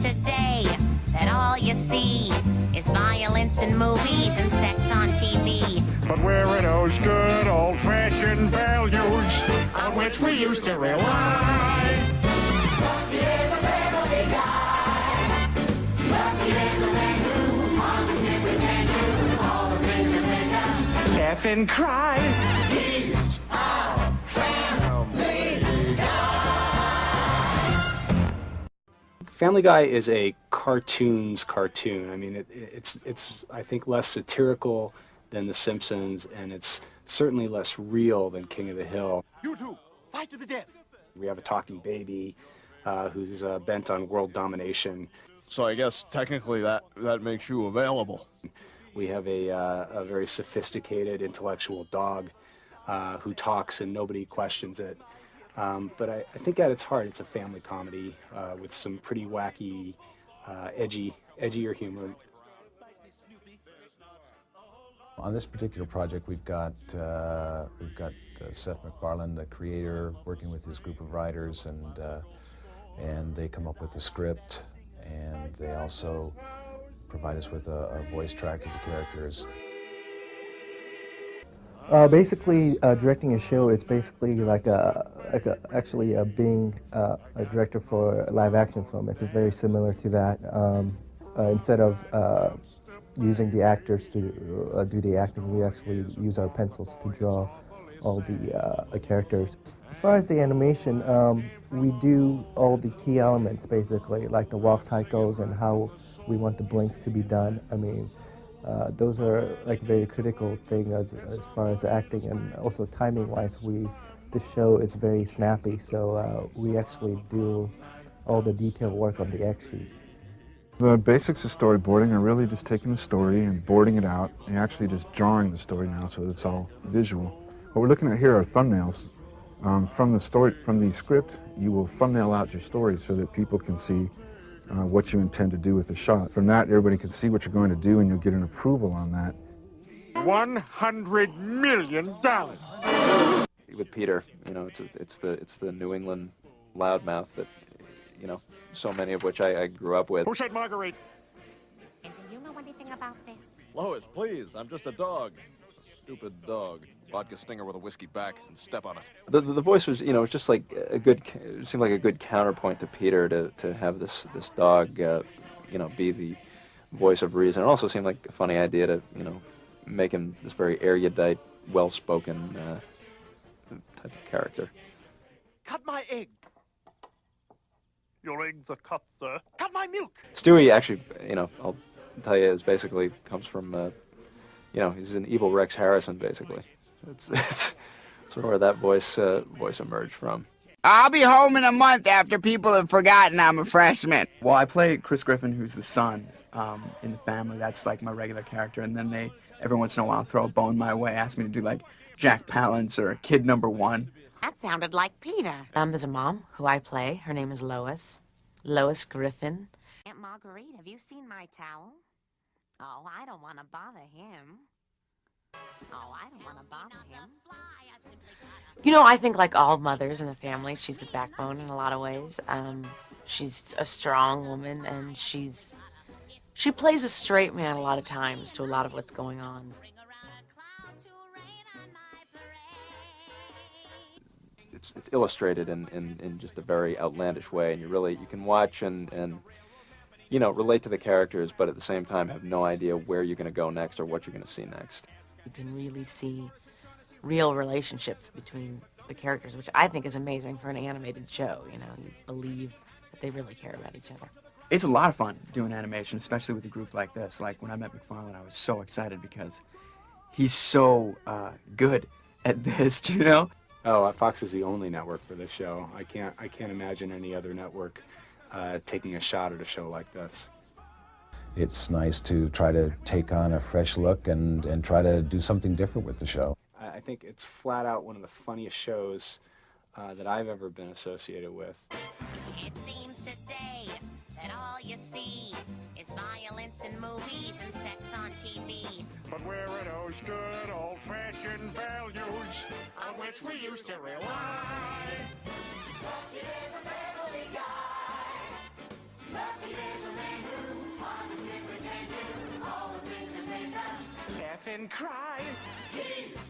today that all you see is violence in movies and sex on TV. But where are those good old-fashioned values on which we used to rely? Lucky is a family guy. Lucky is a man who positively can do all the things that make us Laugh and cry. He's our family guy. Family Guy is a cartoon's cartoon. I mean, it's I think less satirical than The Simpsons, and it's certainly less real than King of the Hill. You two, fight to the death. We have a talking baby who's bent on world domination. So I guess technically that makes you available. We have a very sophisticated intellectual dog who talks and nobody questions it. But I think at its heart, it's a family comedy with some pretty wacky, edgier humor. On this particular project, we've got Seth MacFarlane, the creator, working with his group of writers, and they come up with the script, and they also provide us with a voice track of the characters. Basically, directing a show is basically like actually being a director for a live-action film. It's very similar to that. Instead of using the actors to do the acting, we actually use our pencils to draw all the characters. As far as the animation, we do all the key elements, basically, like the walk cycles and how we want the blinks to be done. I mean, those are like very critical thing as far as acting, and also timing-wise, the show is very snappy, so we actually do all the detail work on the X sheet. The basics of storyboarding are really just taking the story and boarding it out, and actually just drawing the story now so that it's all visual. What we're looking at here are thumbnails. From the script, you will thumbnail out your story so that people can see what you intend to do with the shot. From that, everybody can see what you're going to do, and you'll get an approval on that. $100 million. With Peter, you know, it's the New England loudmouth that, you know, so many of which I grew up with. Who said Marguerite? And do you know anything about this? Lois, please, I'm just a dog. Stupid dog. Vodka stinger with a whiskey back and step on it. The voice was, you know, it was just like it seemed like a good counterpoint to Peter to have this dog, you know, be the voice of reason. It also seemed like a funny idea to, you know, make him this very erudite, well-spoken type of character. Cut my egg. Your eggs are cut, sir. Cut my milk. Stewie actually, you know, I'll tell you, is basically comes from, you know, he's an evil Rex Harrison, basically. It's sort of where that voice emerged from. I'll be home in a month after people have forgotten I'm a freshman. Well, I play Chris Griffin, who's the son in the family. That's like my regular character. And then they, every once in a while, throw a bone my way, ask me to do like Jack Palance or Kid Number 1. That sounded like Peter. There's a mom who I play. Her name is Lois. Lois Griffin. Aunt Marguerite, have you seen my towel? Oh, I don't want to bother him. You know, I think like all mothers in the family, she's the backbone in a lot of ways. She's a strong woman, and she plays a straight man a lot of times to a lot of what's going on. It's illustrated in just a very outlandish way, and you can watch and you know, relate to the characters, but at the same time have no idea where you're going to go next or what you're going to see next. You can really see real relationships between the characters, which I think is amazing for an animated show. You know, you believe that they really care about each other. It's a lot of fun doing animation, especially with a group like this. Like when I met MacFarlane, I was so excited because he's so good at this, you know? Oh, Fox is the only network for this show. I can't imagine any other network taking a shot at a show like this. It's nice to try to take on a fresh look and try to do something different with the show. I think it's flat out one of the funniest shows that I've ever been associated with. It seems today that all you see is violence in movies and sex on TV. But where are those good old-fashioned values on which we used to rely? Lucky is a family guy. Lucky is and cry. He's